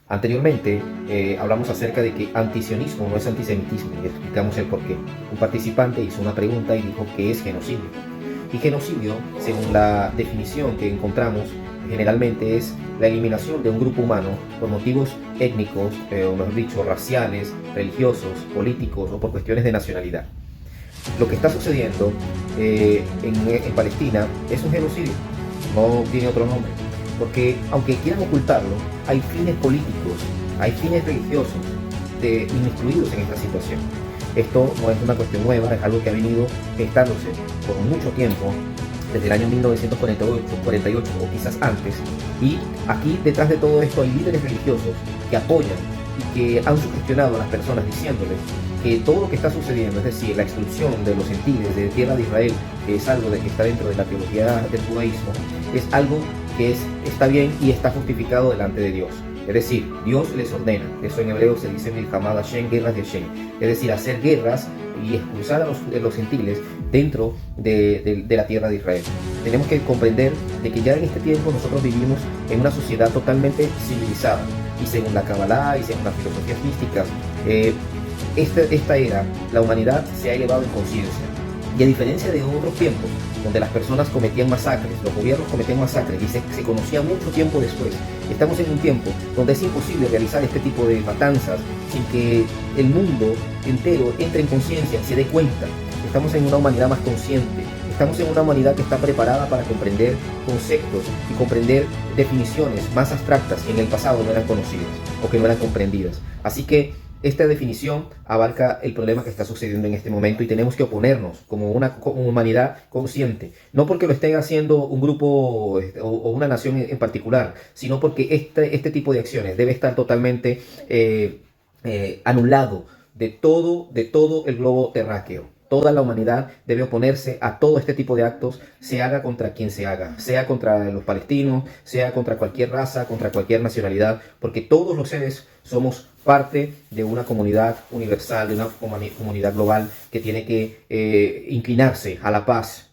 Anteriormente hablamos acerca de que antisionismo no es antisemitismo y explicamos el porqué. Un participante hizo una pregunta y dijo ¿qué es genocidio? Y genocidio, según la definición que encontramos, generalmente es la eliminación de un grupo humano por motivos étnicos, o mejor dicho, raciales, religiosos, políticos o por cuestiones de nacionalidad. Lo que está sucediendo en Palestina es un genocidio, no tiene otro nombre, porque aunque quieran ocultarlo, hay fines políticos, hay fines religiosos incluidos en esta situación. Esto no es una cuestión nueva, es algo que ha venido gestándose por mucho tiempo, desde el año 1948 o quizás antes, y aquí detrás de todo esto hay líderes religiosos que apoyan y que han sugestionado a las personas diciéndoles que todo lo que está sucediendo, es decir, la expulsión de los gentiles de tierra de Israel, que es algo que está dentro de la teología del judaísmo, es algo que está bien y está justificado delante de Dios. Es decir, Dios les ordena, eso en hebreo se dice Milhamad Hashem, guerras de Hashem, es decir, hacer guerras y expulsar a los gentiles dentro de la tierra de Israel. Tenemos que comprender de que ya en este tiempo nosotros vivimos en una sociedad totalmente civilizada y según la Kabbalah y según las filosofías místicas, esta era, la humanidad se ha elevado en conciencia. Y a diferencia de otros tiempos, donde las personas cometían masacres, los gobiernos cometían masacres y se conocía mucho tiempo después, estamos en un tiempo donde es imposible realizar este tipo de matanzas sin que el mundo entero entre en conciencia y se dé cuenta. Estamos en una humanidad más consciente, estamos en una humanidad que está preparada para comprender conceptos y comprender definiciones más abstractas que en el pasado no eran conocidas o que no eran comprendidas. Así que esta definición abarca el problema que está sucediendo en este momento y tenemos que oponernos como humanidad consciente, no porque lo esté haciendo un grupo o una nación en particular, sino porque este tipo de acciones debe estar totalmente anulado de todo el globo terráqueo. Toda la humanidad debe oponerse a todo este tipo de actos, se haga contra quien se haga, sea contra los palestinos, sea contra cualquier raza, contra cualquier nacionalidad, porque todos los seres somos parte de una comunidad universal, de una comunidad global que tiene que inclinarse a la paz